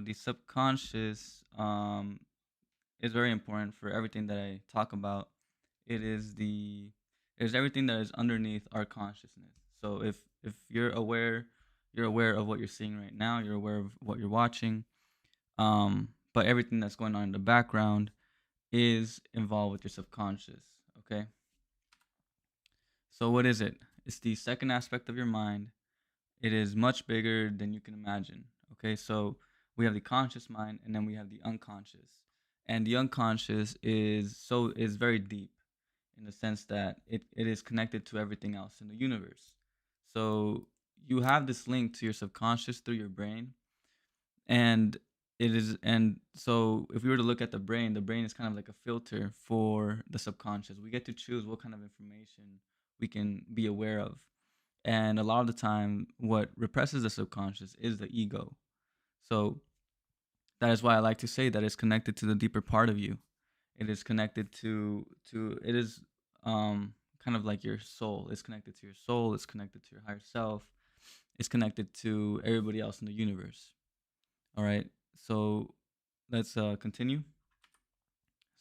The subconscious is very important for everything that I talk about. It is the it is everything that is underneath our consciousness. So if you're aware of what you're seeing right now. You're aware of what you're watching. But everything that's going on in the background is involved with your subconscious. Okay. So what is it? It's the second aspect of your mind. It is much bigger than you can imagine. Okay, so we have the conscious mind and then we have the unconscious. And the unconscious is very deep in the sense that it is connected to everything else in the universe. So you have this link to your subconscious through your brain, and so if we were to look at the brain is kind of like a filter for the subconscious. We get to choose what kind of information we can be aware of, and a lot of the time, what represses the subconscious is the ego. So that is why I like to say that it's connected to the deeper part of you. It is connected to it is kind of like your soul. It's connected to your soul. It's connected to your higher self. It's connected to everybody else in the universe. All right. So let's continue.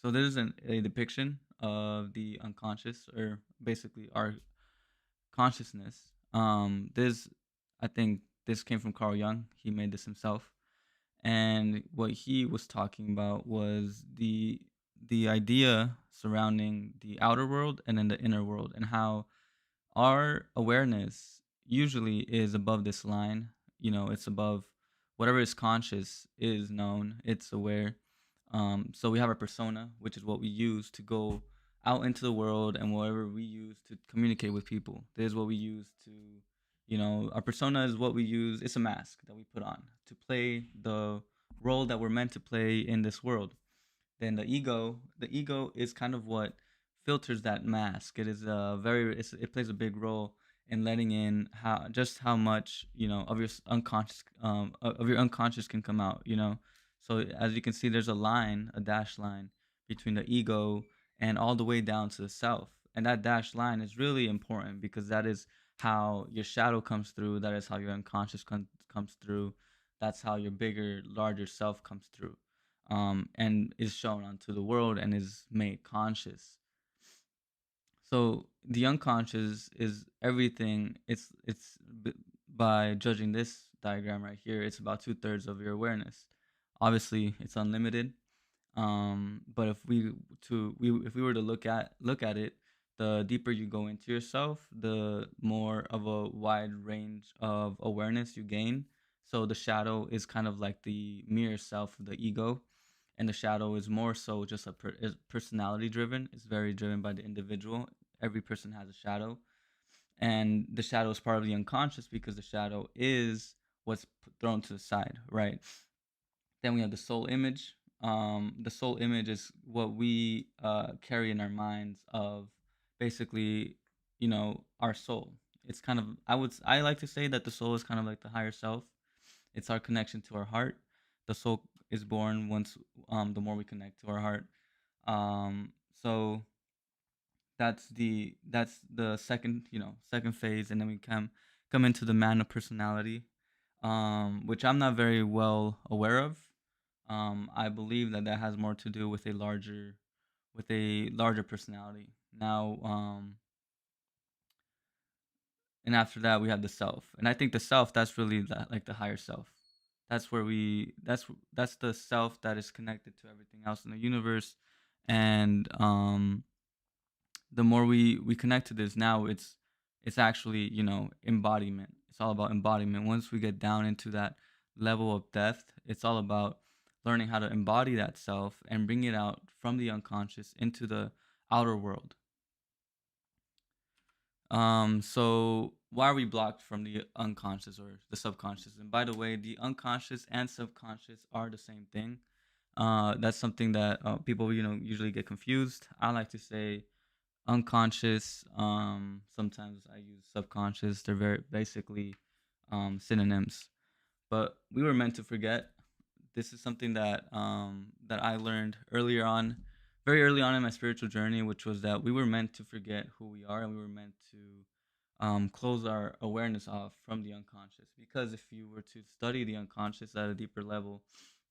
So this is a depiction of the unconscious, or basically our consciousness. This, I think, this came from Carl Jung. He made this himself, and what he was talking about was the idea surrounding the outer world and then the inner world, and how our awareness usually is above this line. It's above whatever is conscious is known. It's aware. So we have our persona, which is what we use to go out into the world, and whatever we use to communicate with people. This is what we use to, our persona is what we use. It's a mask that we put on to play the role that we're meant to play in this world. Then the ego is kind of what filters that mask. It plays a big role in letting in how much of your unconscious of your unconscious can come out. So as you can see, there's a dash line between the ego and all the way down to the self, and that dash line is really important because that is how your shadow comes through. That is how your unconscious comes through. That's how your bigger, larger self comes through, and is shown onto the world and is made conscious. So the unconscious is everything. By judging this diagram right here, it's about 2/3 of your awareness. Obviously, it's unlimited. But if we were to look at it, the deeper you go into yourself, the more of a wide range of awareness you gain. So the shadow is kind of like the mirror self of the ego, and the shadow is more so just is personality driven. It's very driven by the individual. Every person has a shadow, and the shadow is part of the unconscious because the shadow is what's thrown to the side, right? Then we have the soul image. The soul image is what we carry in our minds of, basically, our soul. It's kind of, I like to say that the soul is kind of like the higher self. It's our connection to our heart. The soul is born once, the more we connect to our heart. So that's the second phase, and then we come into the man of personality, which I'm not very well aware of. I believe that has more to do with a larger personality. Now, and after that we have the self, and I think the self, that's really like the higher self. That's the self that is connected to everything else in the universe, and the more we connect to this, now it's actually embodiment. It's all about embodiment. Once we get down into that level of depth, it's all about learning how to embody that self and bring it out from the unconscious into the outer world. So why are we blocked from the unconscious or the subconscious? And by the way, the unconscious and subconscious are the same thing. That's something that people usually get confused. I like to say unconscious. Sometimes I use subconscious. They're very basically synonyms. But we were meant to forget. This is something that I learned very early on in my spiritual journey, which was that we were meant to forget who we are, and we were meant to close our awareness off from the unconscious. Because if you were to study the unconscious at a deeper level,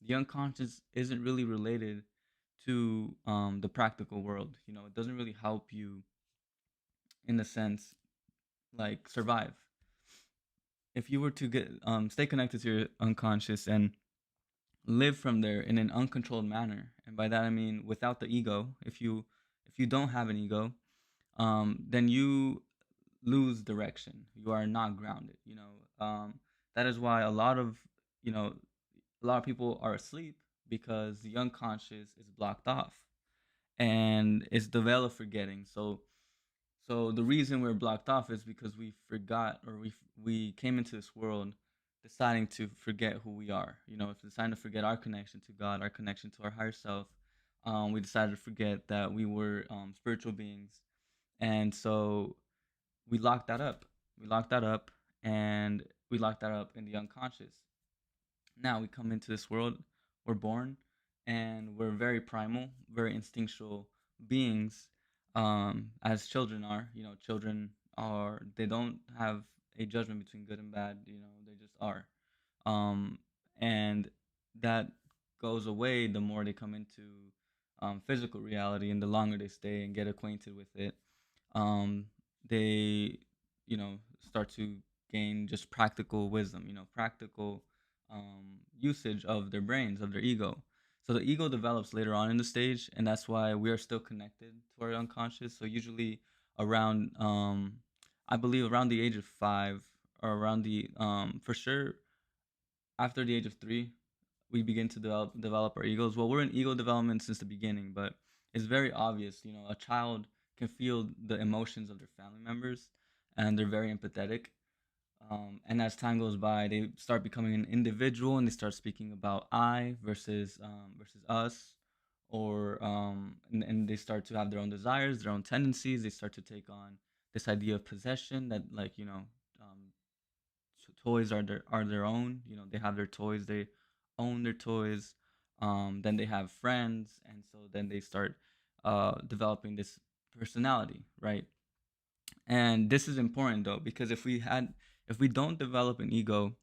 the unconscious isn't really related to the practical world. You know, it doesn't really help you in a sense like survive. If you were to get stay connected to your unconscious and live from there in an uncontrolled manner, and by that I mean without the ego, if you don't have an ego, then you lose direction. You are not grounded. That is why you know a lot of people are asleep, because the unconscious is blocked off and it's developed forgetting. So the reason we're blocked off is because we forgot, or we came into this world deciding to forget who we are. If deciding to forget our connection to God, our connection to our higher self. We decided to forget that we were spiritual beings, and so we locked that up. We locked that up, and we locked that up in the unconscious. Now we come into this world, we're born, and we're very primal, very instinctual beings, as children are. Children they don't have a judgment between good and bad. They just are. um, and that goes away the more they come into physical reality, and the longer they stay and get acquainted with it. They start to gain just practical wisdom, practical usage of their brains, of their ego. So the ego develops later on in the stage, and that's why we are still connected to our unconscious. So usually around I believe around the age of 5, or around the for sure after the age of 3, we begin to develop our egos. Well, we're in ego development since the beginning, but it's very obvious. A child can feel the emotions of their family members, and they're very empathetic. And as time goes by, they start becoming an individual, and they start speaking about I versus us, or and they start to have their own desires, their own tendencies. They start to take on this idea of possession, that, like, toys are their own. They have their toys, they own their toys. Then they have friends, and so then they start developing this personality, right? And this is important though, because if we don't develop an ego,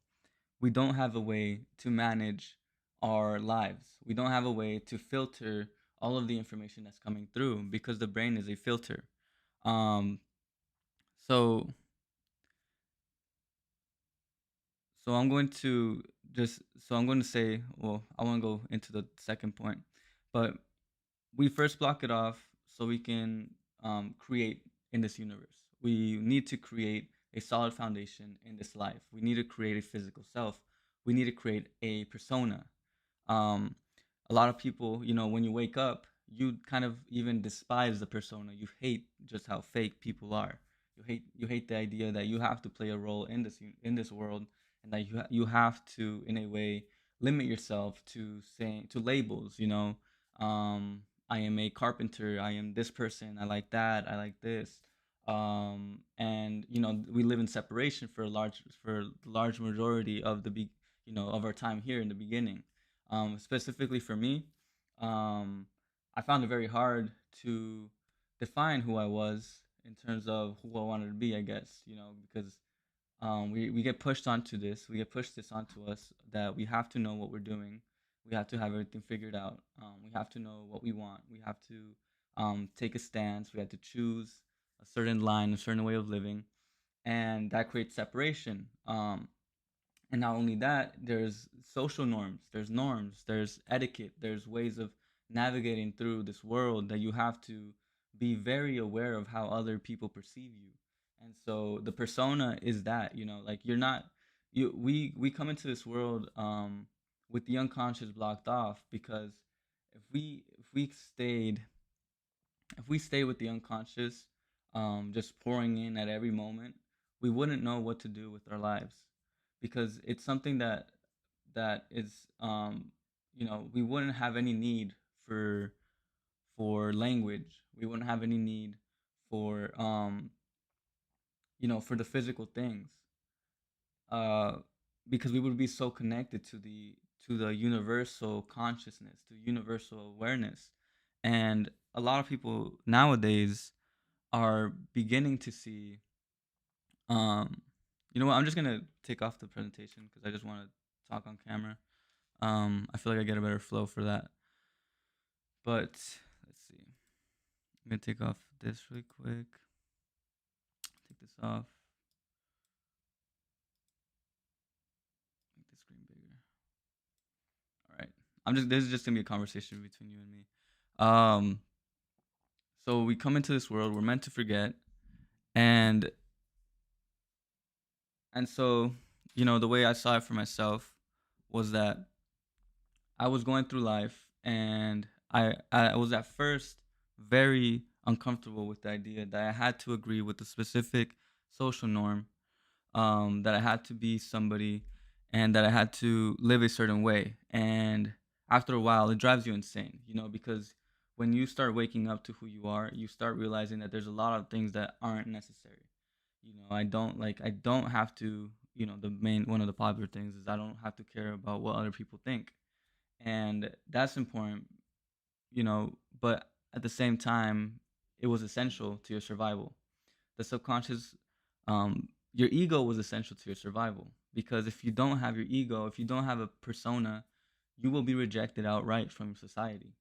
we don't have a way to manage our lives. We don't have a way to filter all of the information that's coming through, because the brain is a filter. um so So I'm going to say, well, I want to go into the second point, but we first block it off so we can create in this universe. We need to create a solid foundation in this life. We need to create a physical self. We need to create a persona. Um, a lot of people, when you wake up, you kind of even despise the persona. You hate just how fake people are. You hate the idea that you have to play a role in this world, and that you have to, in a way, limit yourself to saying to labels. I am a carpenter. I am this person. I like that. I like this. And we live in separation for the large majority of of our time here in the beginning. Specifically for me, I found it very hard to define who I was in terms of who I wanted to be, I guess, because we get pushed onto this. We get pushed this onto us, that we have to know what we're doing. We have to have everything figured out. We have to know what we want. We have to take a stance. We have to choose a certain line, a certain way of living, and that creates separation. And not only that, there's social norms, there's etiquette, there's ways of navigating through this world, that you have to be very aware of how other people perceive you. And so the persona is that, like, you're not you we come into this world with the unconscious blocked off, because if we stayed with the unconscious, just pouring in at every moment, we wouldn't know what to do with our lives, because it's something that is, we wouldn't have any need for language. We wouldn't have any need for for the physical things, uh, because we would be so connected to the universal consciousness, to universal awareness. And a lot of people nowadays are beginning to see Um, you know what? I'm just gonna take off the presentation because I just want to talk on camera. I feel like I get a better flow for that. But let's see. I'm gonna take off this really quick. Take this off. Make the screen bigger. All right. I'm just. This is just gonna be a conversation between you and me. Um. So we come into this world. We're meant to forget, and so the way I saw it for myself was that I was going through life, and I was at first very uncomfortable with the idea that I had to agree with a specific social norm, that I had to be somebody, and that I had to live a certain way. And after a while, it drives you insane, because when you start waking up to who you are, you start realizing that there's a lot of things that aren't necessary. I don't have to, the main one of the popular things is I don't have to care about what other people think. And that's important, but at the same time, it was essential to your survival. The subconscious, your ego was essential to your survival, because if you don't have your ego, if you don't have a persona, you will be rejected outright from society.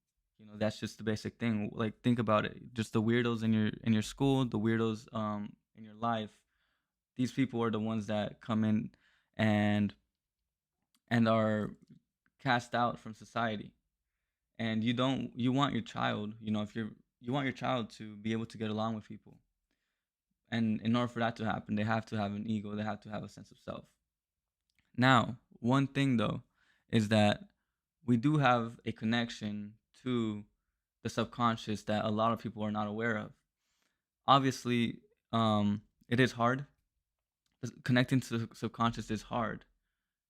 That's just the basic thing. Like, think about it. Just the weirdos in your school, the weirdos in your life. These people are the ones that come in and are cast out from society. And you want your child, if you want your child to be able to get along with people. And in order for that to happen, they have to have an ego, they have to have a sense of self. Now, one thing though is that we do have a connection to the subconscious that a lot of people are not aware of. Obviously, it is hard. Connecting to the subconscious is hard,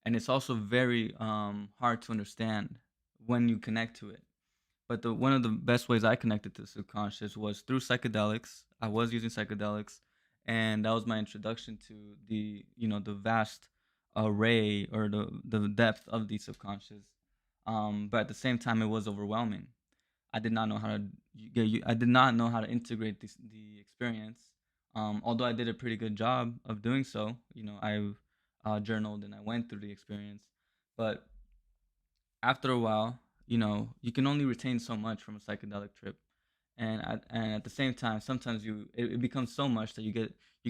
and it's also very hard to understand when you connect to it. But the one of the best ways I connected to the subconscious was through psychedelics. I was using psychedelics, and that was my introduction to the vast array, or the depth of the subconscious. But at the same time, it was overwhelming. I did not know how to I did not know how to integrate the experience. Although I did a pretty good job of doing so. I journaled and I went through the experience, but after a while, you can only retain so much from a psychedelic trip, and at the same time, sometimes it becomes so much that you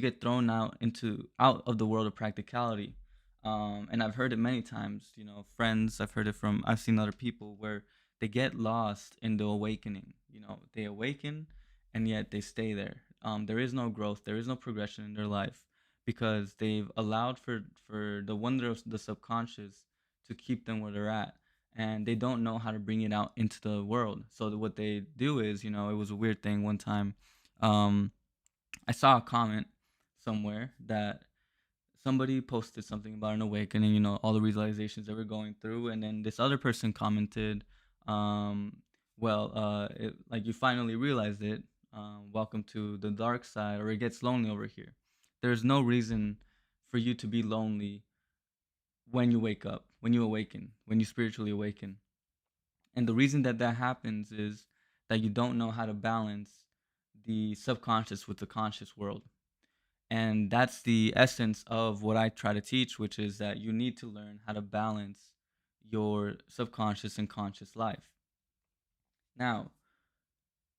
get thrown out of the world of practicality. And I've heard it many times. Friends, I've seen other people where they get lost in the awakening. They awaken, and yet they stay there. There is no growth, there is no progression in their life, because they've allowed for the wonder of the subconscious to keep them where they're at, and they don't know how to bring it out into the world. So what they do is, it was a weird thing one time. Um, I saw a comment somewhere that somebody posted something about an awakening, all the realizations they were going through, and then this other person commented, well, like, you finally realized it. Welcome to the dark side, or it gets lonely over here. There's no reason for you to be lonely when you wake up, when you awaken, when you spiritually awaken. And the reason that that happens is that you don't know how to balance the subconscious with the conscious world. And that's the essence of what I try to teach, which is that you need to learn how to balance your subconscious and conscious life. Now,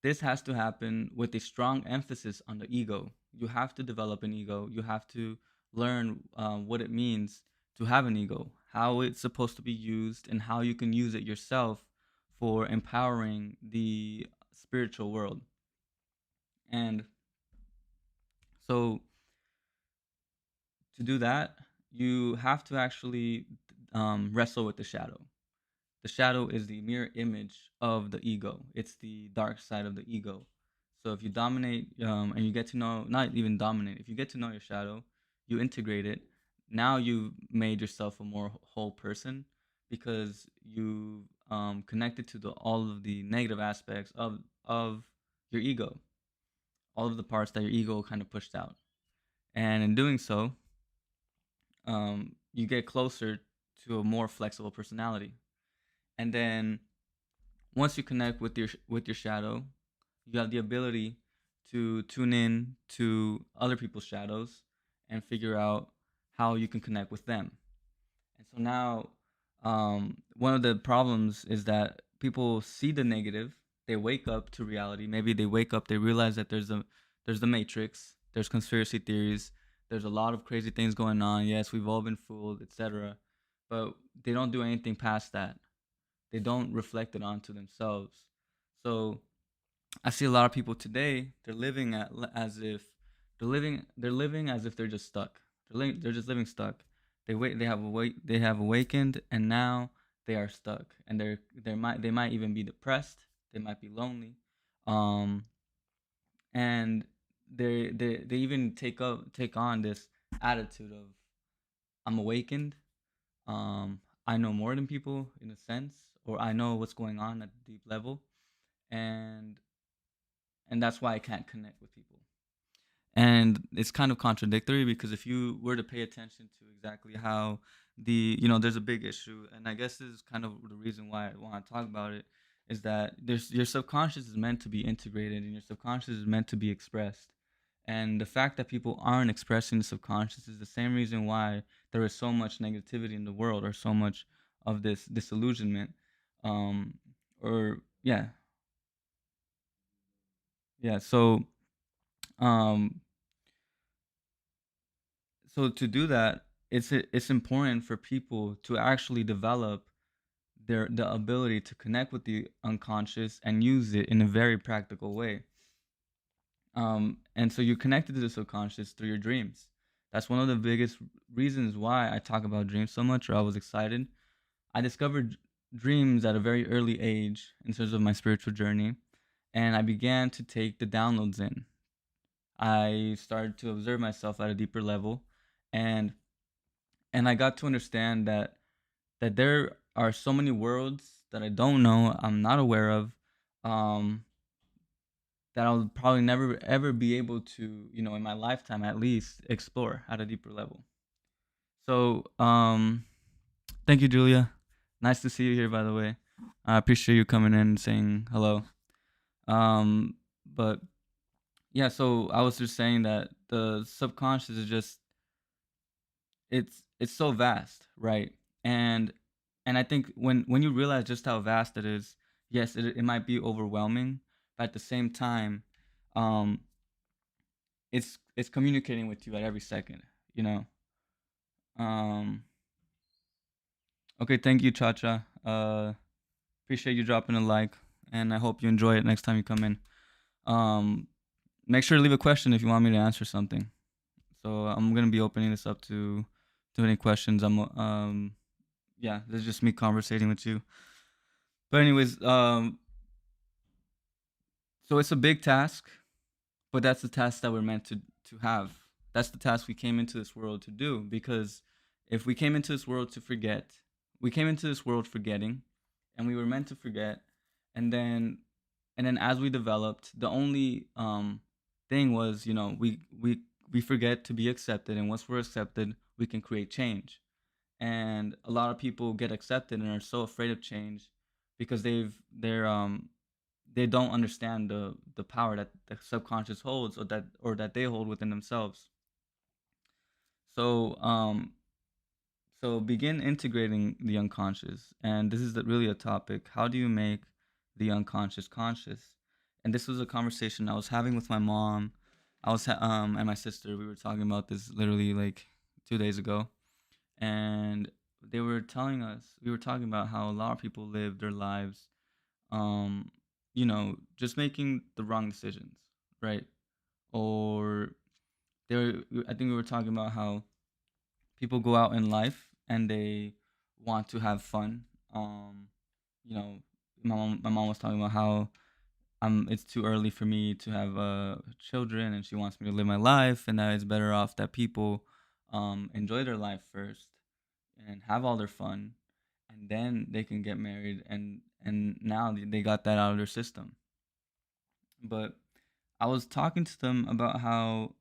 this has to happen with a strong emphasis on the ego. You have to develop an ego. You have to learn what it means to have an ego, how it's supposed to be used, and how you can use it yourself for empowering the spiritual world. And so, to do that, you have to actually wrestle with the shadow. The shadow is the mirror image of the ego. It's the dark side of the ego. So if you dominate, and you get to know, not even dominate, if you get to know your shadow, you integrate it. Now you've made yourself a more whole person, because you connected to all of the negative aspects of your ego, all of the parts that your ego kind of pushed out. And in doing so, you get closer to a more flexible personality. And then once you connect with your shadow, you have the ability to tune in to other people's shadows, and figure out how you can connect with them. And so now, one of the problems is that people see the negative. They wake up to reality. Maybe they wake up, they realize that there's the matrix, there's conspiracy theories, there's a lot of crazy things going on. Yes, we've all been fooled, etc. But they don't do anything past that. They don't reflect it onto themselves. So I see a lot of people today. As if they're living as if they're just stuck. They're just living stuck. They have awakened, and now they are stuck, and they might even be depressed. They might be lonely, um, and they even take on this attitude of I'm awakened. I know more than people in a sense, or I know what's going on at the deep level, and that's why I can't connect with people. And it's kind of contradictory because if you were to pay attention to exactly how there's a big issue, and I guess this is kind of the reason why I want to talk about it, is that there's your subconscious is meant to be integrated and your subconscious is meant to be expressed. And the fact that people aren't expressing the subconscious is the same reason why there is so much negativity in the world, or so much of this disillusionment. Or yeah. Um so to do that, it's important for people to actually develop the ability to connect with the unconscious and use it in a very practical way. And so you're connected to the subconscious through your dreams. That's one of the biggest reasons why I talk about dreams so much, or I was excited. I discovered dreams at a very early age in terms of my spiritual journey, and I began to take the downloads in. I started to observe myself at a deeper level, and I got to understand that there are so many worlds that I don't know, I'm not aware of, um, that I'll probably never ever be able to, in my lifetime at least, explore at a deeper level. So, thank you, Julia. Nice to see you here, by the way. I appreciate you coming in and saying hello. But yeah, so I was just saying that the subconscious is just it's so vast, right? And I think when you realize just how vast it is, yes, it might be overwhelming, but at the same time, um, it's communicating with you at every second, you know. Um, okay, thank you, Chacha. Appreciate you dropping a like, and I hope you enjoy it next time you come in. Um, Make sure to leave a question if you want me to answer something. So I'm gonna be opening this up to any questions. Yeah, this is just me conversating with you. But anyways, so it's a big task, but that's the task that we're meant to have. That's the task we came into this world to do. Because if we came into this world to forget, we came into this world forgetting, and we were meant to forget. And then as we developed, the only thing was, we forget to be accepted, and once we're accepted, we can create change. And a lot of people get accepted and are so afraid of change because they don't understand the power that the subconscious holds, or that they hold within themselves. So begin integrating the unconscious, and this is really a topic. How do you make the unconscious conscious? And this was a conversation I was having with my mom. And my sister. We were talking about this literally like 2 days ago, and we were talking about how a lot of people live their lives, um, just making the wrong decisions, right? Or I think we were talking about how people go out in life and they want to have fun. Um, you know, my mom was talking about how it's too early for me to have children, and she wants me to live my life, and that it's better off that people enjoy their life first and have all their fun, and then they can get married, and now they got that out of their system. But I was talking to them about how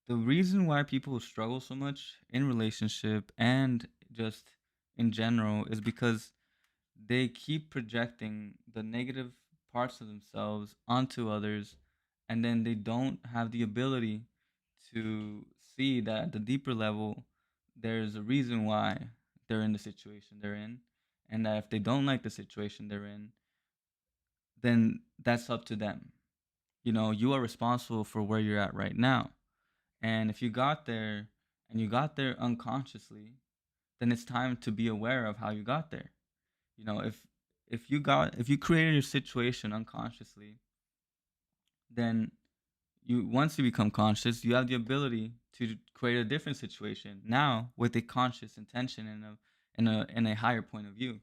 the reason why people struggle so much in relationship and just in general is because they keep projecting the negative parts of themselves onto others, and then they don't have the ability to see that at the deeper level, there's a reason why they're in the situation they're in, and that if they don't like the situation they're in, then that's up to them. You are responsible for where you're at right now. And if you got there and you got there unconsciously, then it's time to be aware of how you got there. If you created your situation unconsciously, then once you become conscious, you have the ability to create a different situation now with a conscious intention and a higher point of view.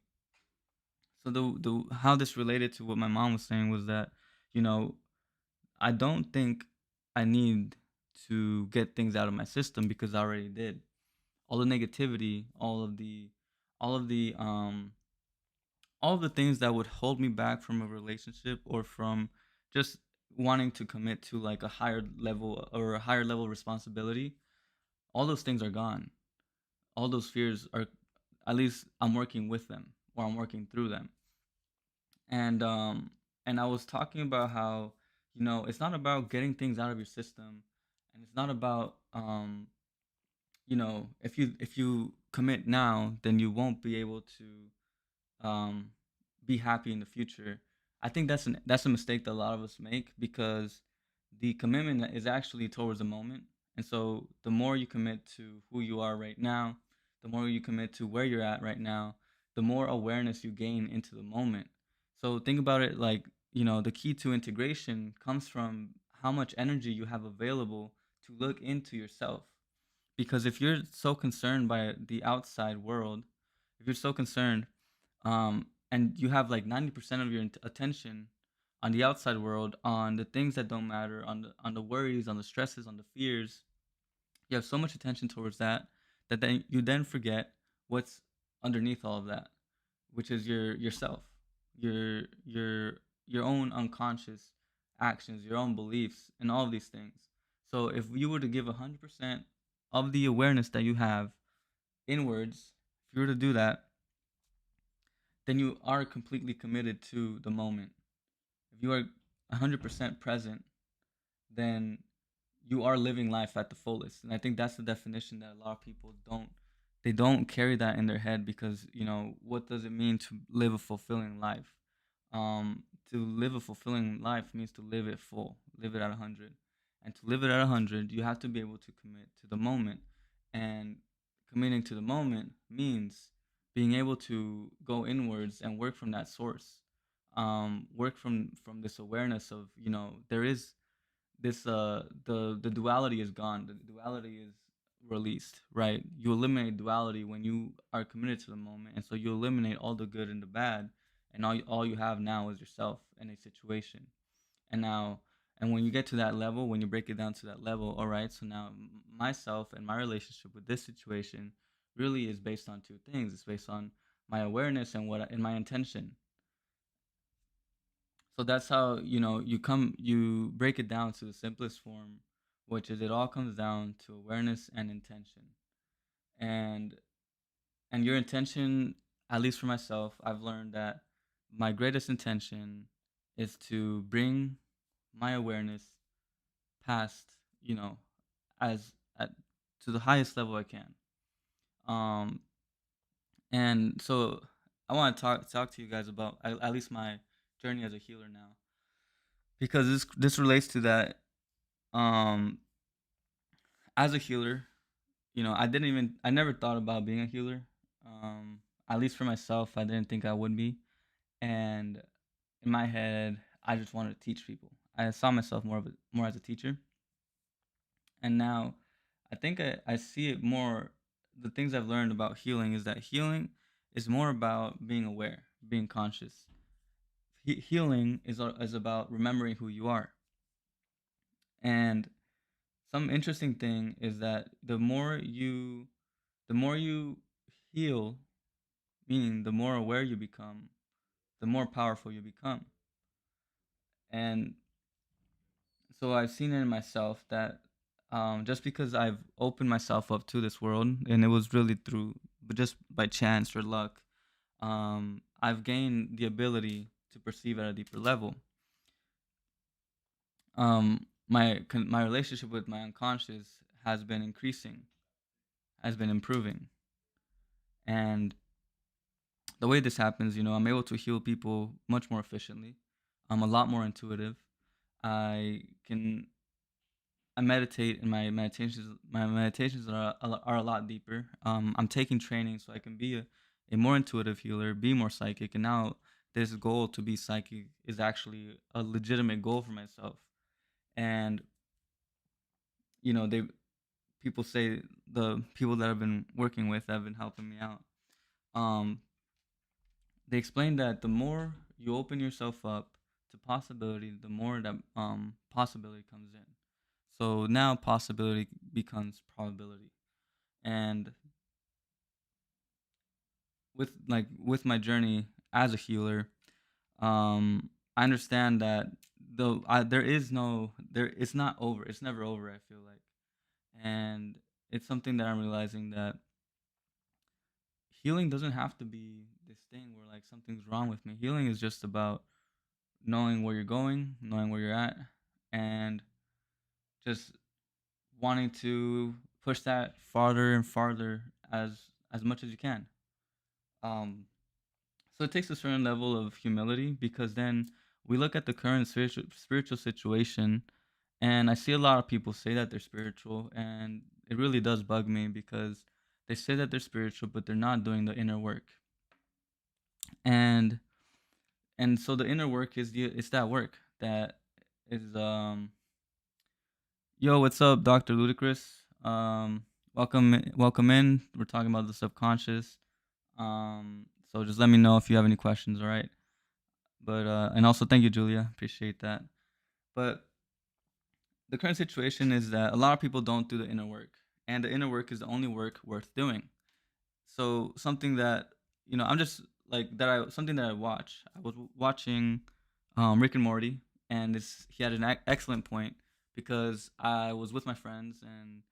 So the how this related to what my mom was saying was that, you know, I don't think I need to get things out of my system because I already did. All the negativity, all of the all of the things that would hold me back from a relationship or from just wanting to commit to like a higher level or a higher level of responsibility, all those things are gone. All those fears are, at least I'm working with them or I'm working through them. And I was talking about how, it's not about getting things out of your system, and it's not about if you commit now, then you won't be able to um be happy in the future. I think that's a mistake that a lot of us make, because the commitment is actually towards the moment. And so the more you commit to who you are right now, the more you commit to where you're at right now, the more awareness you gain into the moment. So think about it like, the key to integration comes from how much energy you have available to look into yourself. Because if you're so concerned by the outside world, if you're so concerned, and you have like 90% of your attention on the outside world, on the things that don't matter, on the worries, on the stresses, on the fears, you have so much attention towards that, that then you then forget what's underneath all of that, which is yourself, your your your own unconscious actions, your own beliefs, and all of these things. So if you were to give 100% of the awareness that you have inwards, if you were to do that, then you are completely committed to the moment. If you are 100% present, then you are living life at the fullest. And I think that's the definition that a lot of people don't carry that in their head, because, what does it mean to live a fulfilling life? To live a fulfilling life means to live it full, live it at 100. And to live it at 100, you have to be able to commit to the moment. And committing to the moment means being able to go inwards and work from that source. Work from this awareness of, there is this the duality is gone. The duality is released, right? You eliminate duality when you are committed to the moment, and so you eliminate all the good and the bad, and all you have now is yourself in a situation. And now, and when you get to that level, when you break it down to that level, all right, so now myself and my relationship with this situation really is based on two things. It's based on my awareness and my intention. So that's how, you break it down to the simplest form, which is, it all comes down to awareness and intention. And your intention, at least for myself, I've learned that my greatest intention is to bring my awareness past, as at to the highest level I can. Um and so I want to talk to you guys about at least my journey as a healer now, because this relates to that. um as a healer, I never thought about being a healer. At least for myself, I didn't think I would be. And in my head, I just wanted to teach people. I saw myself more as a teacher. And now I think I see it more. The things I've learned about healing is that healing is more about being aware, being conscious. Healing is about remembering who you are. And some interesting thing is that the more you heal, meaning the more aware you become, the more powerful you become. And so I've seen it in myself that, just because I've opened myself up to this world, and it was really but just by chance or luck, I've gained the ability to perceive at a deeper level. My relationship with my unconscious has been increasing, has been improving. And the way this happens, I'm able to heal people much more efficiently. I'm a lot more intuitive. I can I meditate, and my meditations are a lot deeper. I'm taking training so I can be a more intuitive healer, be more psychic, and now this goal to be psychic is actually a legitimate goal for myself. And they people say, the people that I've been working with that have been helping me out. Um, they explain that the more you open yourself up to possibility, the more that possibility comes in. So now possibility becomes probability. And with my journey as a healer, I understand that there is no there it's not over. It's never over, I feel like. And it's something that I'm realizing, that healing doesn't have to be this thing where like something's wrong with me. Healing is just about knowing where you're going, knowing where you're at, and just wanting to push that farther and farther as much as you can. Um, so it takes a certain level of humility, because then we look at the current spiritual situation, and I see a lot of people say that they're spiritual, and it really does bug me, because they say that they're spiritual, but they're not doing the inner work. And so the inner work it's that work that is yo, what's up, Dr. Ludacris? Welcome in. We're talking about the subconscious. So just let me know if you have any questions, all right? But and also thank you, Julia. Appreciate that. But the current situation is that a lot of people don't do the inner work, and the inner work is the only work worth doing. So something that I'm just like that I something that I watch. I was watching Rick and Morty, and he had an excellent point, because I was with my friends and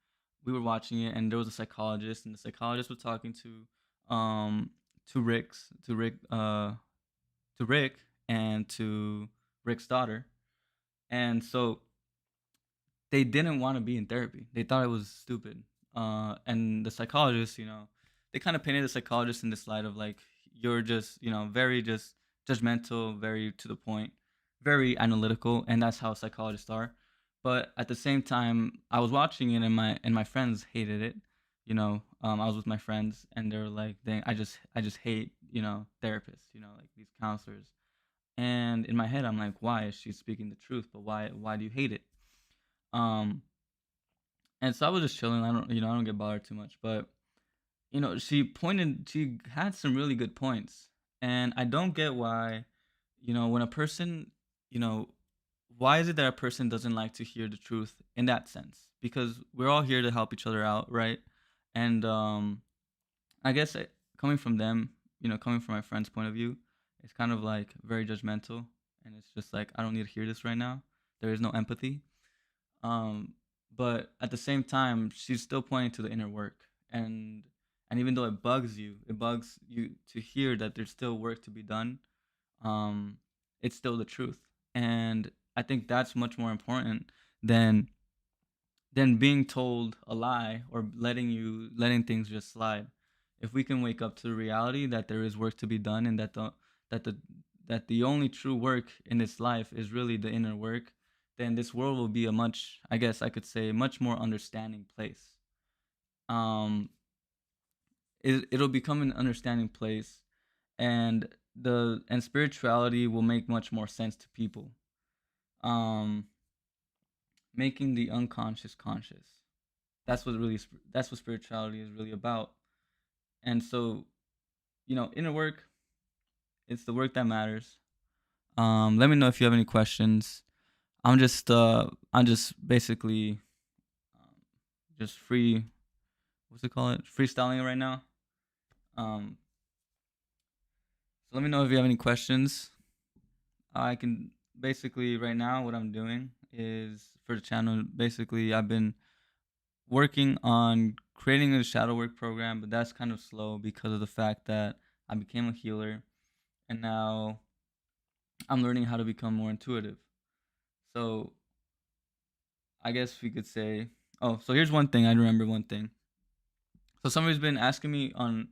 we were watching it, and there was a psychologist, and the psychologist was talking um to Rick and to Rick's daughter. And so they didn't want to be in therapy. They thought it was stupid. And the psychologist, they kind of painted the psychologist in this light of like, you're just, very just judgmental, very to the point, very analytical, and that's how psychologists are. But at the same time, I was watching it, and my friends hated it. I was with my friends, and they were like, "Dang, I just hate therapists, like these counselors." And in my head, I'm like, "Why is she speaking the truth? But why do you hate it?" Um, and so I was just chilling. I don't get bothered too much, but she had some really good points, and I don't get why, when a person, you know, why is it that a person doesn't like to hear the truth in that sense? Because we're all here to help each other out, right? And I guess coming from them, coming from my friend's point of view, it's kind of like very judgmental, and it's just like, I don't need to hear this right now. There is no empathy. um, but at the same time, she's still pointing to the inner work, and even though it bugs you to hear that there's still work to be done. Um, it's still the truth, and I think that's much more important than being told a lie, or letting things just slide. If we can wake up to the reality that there is work to be done, and that the that the only true work in this life is really the inner work, then this world will be a much, I guess I could say, much more understanding place. Um, it'll become an understanding place, and spirituality will make much more sense to people. Um, Making the unconscious conscious. That's what spirituality is really about. And so, inner work, it's the work that matters. Let me know if you have any questions. I'm just basically um, just free. What's it called? Freestyling it right now. Um, so let me know if you have any questions. I can basically right now what I'm doing is for the channel. Basically, I've been working on creating a shadow work program, but that's kind of slow because of the fact that I became a healer, and now I'm learning how to become more intuitive. So I guess we could say, Oh, so here's one thing. I remember one thing. So somebody's been asking me on.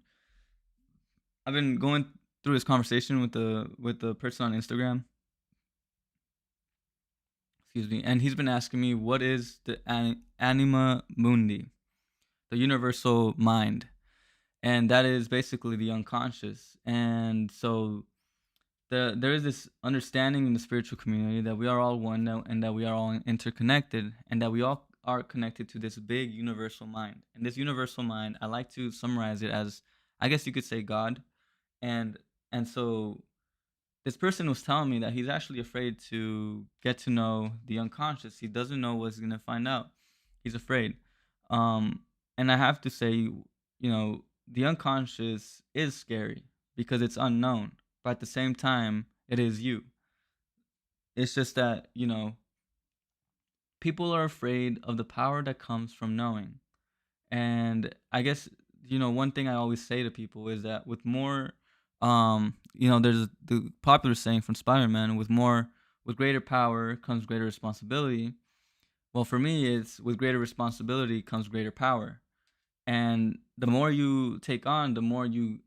I've been going through this conversation with the person on Instagram. Excuse me, and he's been asking me what is the anima mundi, the universal mind, and that is basically the unconscious. And so there is this understanding in the spiritual community that we are all one and that we are all interconnected and that we all are connected to this big universal mind. And this universal mind, I like to summarize it as, I guess you could say, God. And so this person was telling me that he's actually afraid to get to know the unconscious. He doesn't know what he's gonna find out. He's afraid. Um, and I have to say, the unconscious is scary because it's unknown, but at the same time, it is you. It's just that, people are afraid of the power that comes from knowing. And I guess, one thing I always say to people is that with more, there's the popular saying from Spider-Man, with greater power comes greater responsibility. Well, for me, it's with greater responsibility comes greater power. And the more you take on, the more you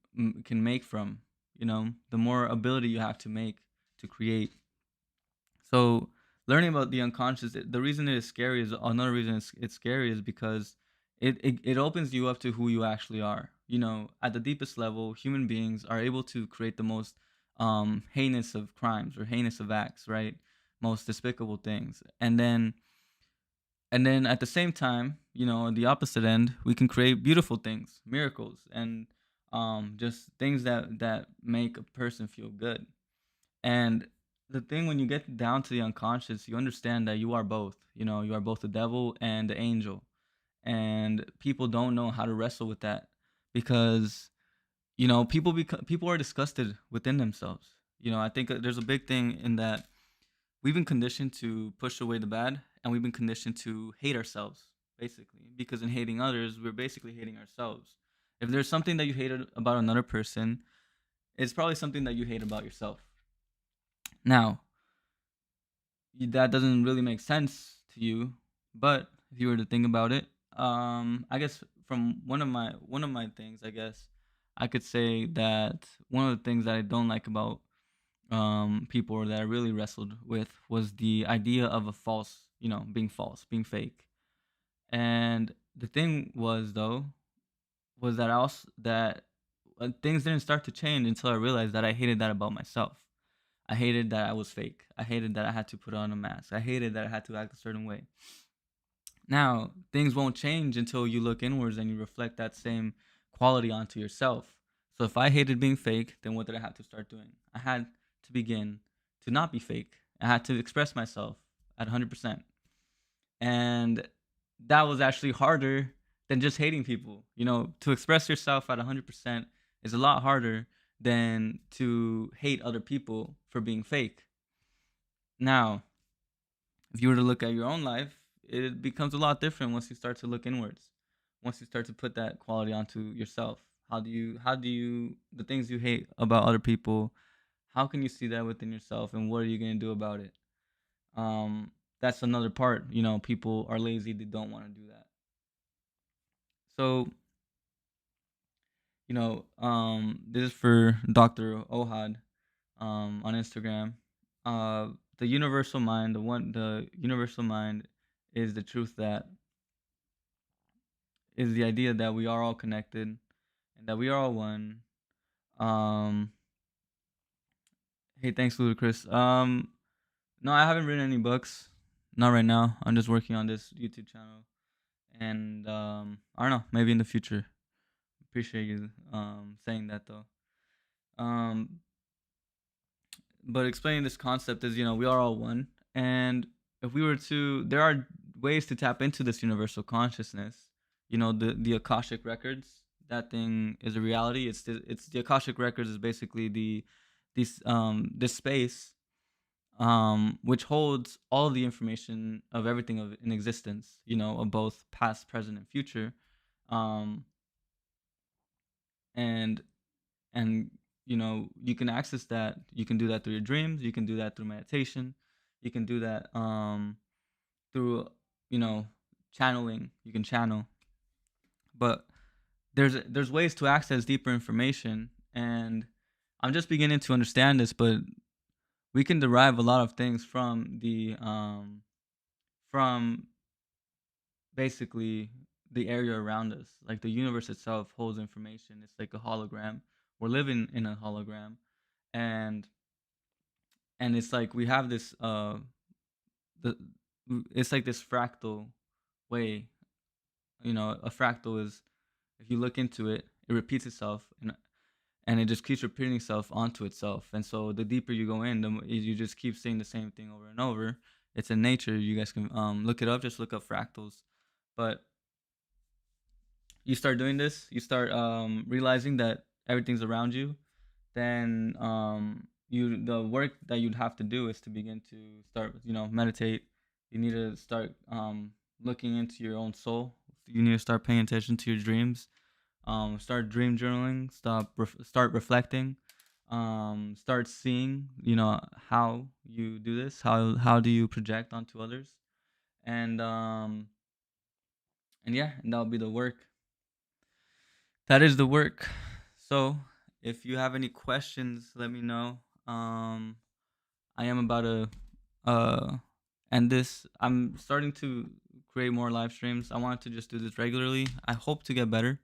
can make from, the more ability you have to make to create. So learning about the unconscious, the reason it is scary is another reason it's scary is because it opens you up to who you actually are. At the deepest level, human beings are able to create the most heinous of crimes or heinous of acts, right? Most despicable things. And then at the same time, on the opposite end, we can create beautiful things, miracles, and just things that make a person feel good. And the thing when you get down to the unconscious, you understand that you are both. You are both the devil and the angel. And people don't know how to wrestle with that because people are disgusted within themselves. I think that there's a big thing in that we've been conditioned to push away the bad and we've been conditioned to hate ourselves basically because in hating others, we're basically hating ourselves. If there's something that you hate about another person, it's probably something that you hate about yourself. Now, that doesn't really make sense to you, but if you were to think about it, I guess from one of my things, I guess I could say that one of the things that I don't like about people or that I really wrestled with was the idea of a false, being false, being fake. And the thing was though was that I also that things didn't start to change until I realized that I hated that about myself. I hated that I was fake. I hated that I had to put on a mask. I hated that I had to act a certain way. Now, things won't change until you look inwards and you reflect that same quality onto yourself. So if I hated being fake, then what did I have to start doing? I had to begin to not be fake. I had to express myself at 100%. And that was actually harder than just hating people. To express yourself at 100% is a lot harder than to hate other people for being fake. Now, if you were to look at your own life, it becomes a lot different once you start to look inwards. Once you start to put that quality onto yourself. How do you the things you hate about other people, how can you see that within yourself and what are you going to do about it? That's another part, people are lazy, they don't want to do that. So, this is for Dr. Ohad on Instagram. The universal mind, the universal mind is the truth that is the idea that we are all connected and that we are all one. Um, hey, thanks, Ludacris. No, I haven't written any books, not right now. I'm just working on this YouTube channel, and I don't know, maybe in the future. Appreciate you saying that though. Um, but explaining this concept is, we are all one, and if we were to, there are ways to tap into this universal consciousness. The Akashic records. That thing is a reality. It's the Akashic records is basically this space which holds all the information of everything of in existence. Of both past, present, and future. Um, and and you can access that. You can do that through your dreams. You can do that through meditation. You can do that through you know channeling. You can channel, but there's ways to access deeper information, and I'm just beginning to understand this. But we can derive a lot of things from the from basically the area around us. Like the universe itself holds information. It's like a hologram. We're living in a hologram, and it's like we have this the it's like this fractal way. A fractal is, if you look into it, it repeats itself, and it just keeps repeating itself onto itself. And so the deeper you go in, you just keep seeing the same thing over and over. It's in nature. You guys can look it up. Just look up fractals. But you start doing this, you start realizing that everything's around you, then the work that you'd have to do is to begin to start, meditate. You need to start looking into your own soul. You need to start paying attention to your dreams. Start dream journaling. Start reflecting. Start seeing, how you do this. How do you project onto others? And yeah, and that'll be the work. That is the work. So, if you have any questions, let me know. I am about to end this. I'm starting to create more live streams. I want to just do this regularly. I hope to get better.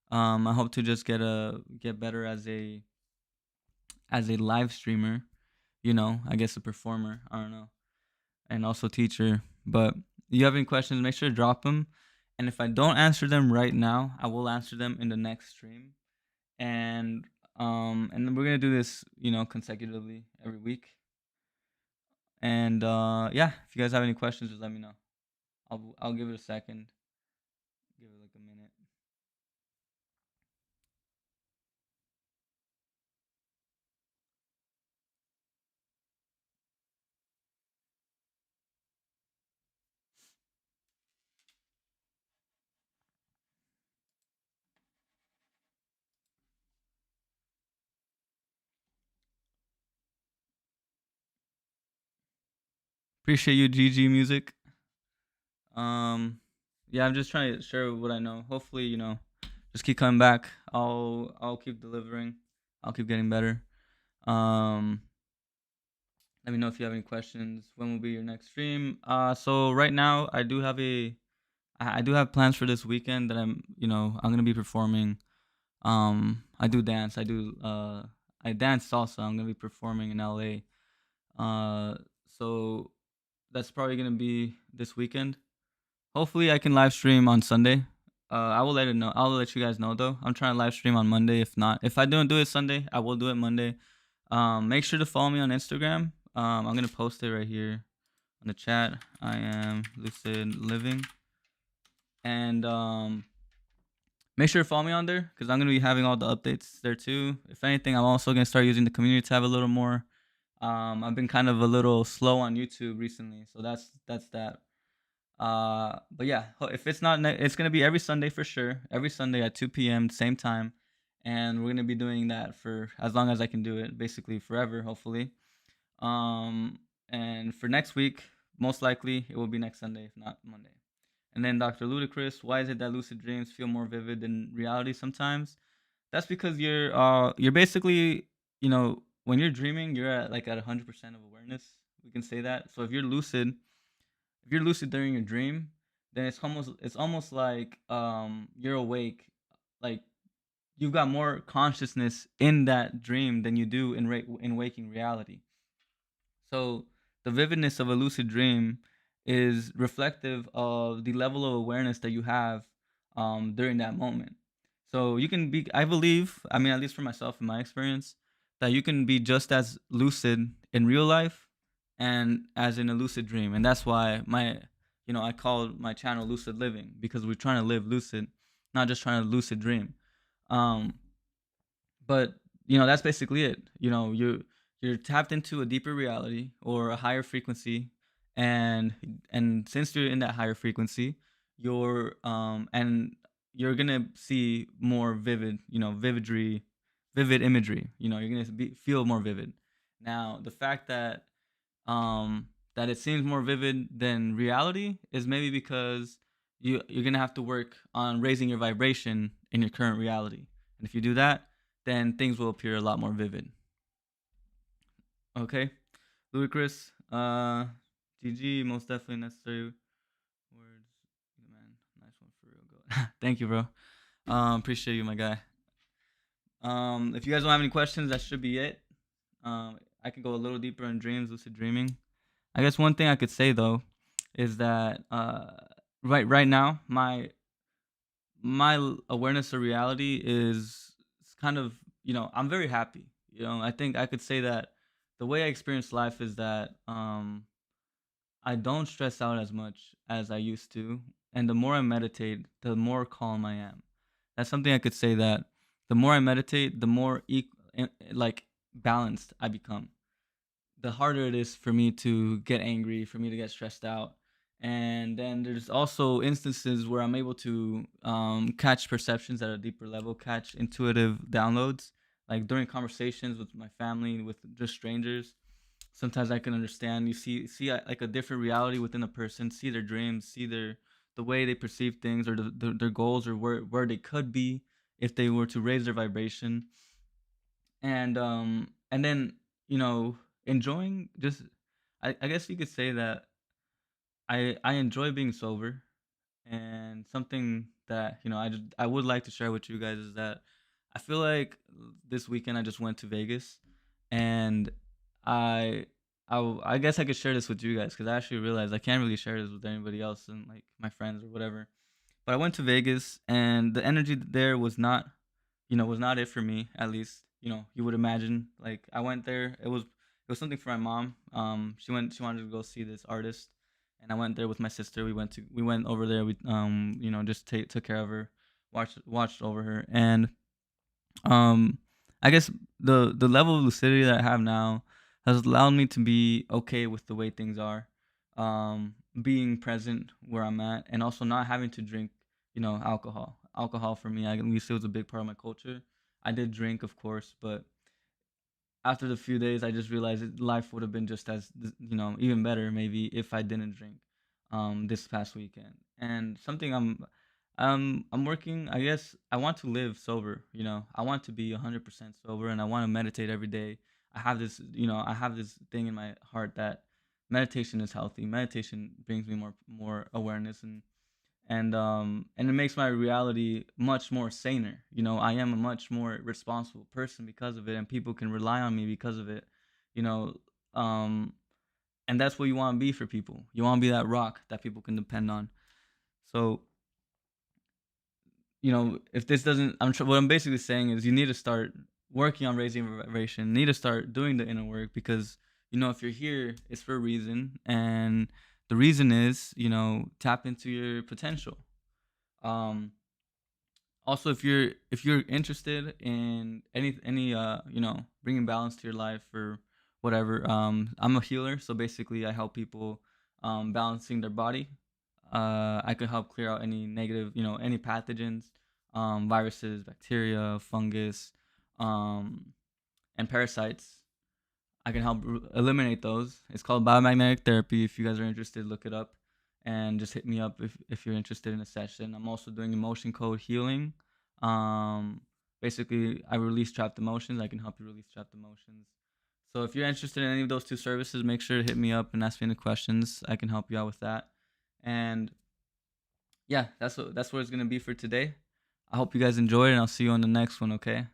I hope to just get better as a live streamer. I guess a performer. I don't know, and also teacher. But you have any questions? Make sure to drop them. And if I don't answer them right now, I will answer them in the next stream. And then we're gonna do this, consecutively every week. And yeah, if you guys have any questions, just let me know. I'll give it a second. Give it like a minute. Appreciate you, GG Music. Yeah, I'm just trying to share what I know. Hopefully, just keep coming back. I'll keep delivering. I'll keep getting better. Um, Let me know if you have any questions. When will be your next stream? So right now I do have plans for this weekend that I'm gonna be performing. I do dance. I dance salsa. I'm gonna be performing in LA. So that's probably gonna be this weekend. Hopefully, I can live stream on Sunday. I will let it know. I'll let you guys know though. I'm trying to live stream on Monday. If not, if I don't do it Sunday, I will do it Monday. Make sure to follow me on Instagram. I'm gonna post it right here on the chat. I am Lucid Living, and make sure to follow me on there because I'm gonna be having all the updates there too. If anything, I'm also gonna start using the community tab a little more. I've been kind of a little slow on YouTube recently, so that's that. But yeah, if it's not, it's gonna be every Sunday for sure. Every Sunday at 2 p.m. same time, and we're gonna be doing that for as long as I can do it, basically forever, hopefully. And for next week, most likely it will be next Sunday, if not Monday. And then Dr. Ludacris, why is it that lucid dreams feel more vivid than reality sometimes? That's because you're basically, when you're dreaming, you're at 100% of awareness. We can say that. So if you're lucid during your dream, then it's almost like you're awake, like you've got more consciousness in that dream than you do in waking reality. So the vividness of a lucid dream is reflective of the level of awareness that you have during that moment. So you can be, I believe, I mean, at least for myself in my experience, that you can be just as lucid in real life and as in a lucid dream. And that's why I called my channel Lucid Living, because we're trying to live lucid, not just trying to lucid dream. Um, but that's basically it. You're tapped into a deeper reality or a higher frequency, and since you're in that higher frequency, you're gonna see more vivid imagery. You're gonna feel more vivid. Now the fact that it seems more vivid than reality is maybe because you're gonna have to work on raising your vibration in your current reality. And if you do that, then things will appear a lot more vivid. Okay, Ludicrous. GG, most definitely necessary words. Man, nice one for real. Go. Thank you, bro. Appreciate you, my guy. If you guys don't have any questions, that should be it. I can go a little deeper in dreams, lucid dreaming. I guess one thing I could say though is that right now my awareness of reality is kind of, I'm very happy. I think I could say that the way I experience life is that I don't stress out as much as I used to, and the more I meditate, the more calm I am. That's something I could say, that the more I meditate, the more like balanced I become. The harder it is for me to get angry, for me to get stressed out. And then there's also instances where I'm able to catch perceptions at a deeper level, catch intuitive downloads, like during conversations with my family, with just strangers. Sometimes I can understand. You see like a different reality within a person, see their dreams, see the way they perceive things, or their goals, or where they could be if they were to raise their vibration. And then, you know enjoying, just, I guess you could say that I enjoy being sober. And something that, I would like to share with you guys is that I feel like this weekend I just went to Vegas. And I I guess I could share this with you guys, because I actually realized I can't really share this with anybody else, and like my friends or whatever. But I went to Vegas, and the energy there was not it for me, at least. You would imagine. Like, I went there, it was something for my mom. She wanted to go see this artist, and I went there with my sister. We went over there. We just took care of her, watched over her. And I guess the level of lucidity that I have now has allowed me to be okay with the way things are, being present where I'm at, and also not having to drink, alcohol. Alcohol for me, at least, it was a big part of my culture. I did drink, of course, but after the few days, I just realized that life would have been just as, even better, maybe, if I didn't drink this past weekend. And something I'm working, I guess. I want to live sober. I want to be 100% sober, and I want to meditate every day. I have this thing in my heart that meditation is healthy. Meditation brings me more awareness, and it makes my reality much more saner. I am a much more responsible person because of it, and people can rely on me because of it. You know, um, and that's what you want to be for people. You want to be that rock that people can depend on. So, if this doesn't, what I'm basically saying is, you need to start working on raising your vibration. You need to start doing the inner work, because if you're here, it's for a reason, and the reason is, tap into your potential. Um, Also, if you're interested in any bringing balance to your life or whatever, I'm a healer, so basically I help people balancing their body. I could help clear out any negative, any pathogens, viruses, bacteria, fungus, um, and parasites. I can help eliminate those. It's called biomagnetic therapy. If you guys are interested, look it up, and just hit me up if you're interested in a session. I'm also doing emotion code healing. Um, Basically, I release trapped emotions. I can help you release trapped emotions. So if you're interested in any of those two services, make sure to hit me up and ask me any questions. I can help you out with that. And yeah, that's what it's gonna be for today. I hope you guys enjoyed, and I'll see you on the next one. Okay.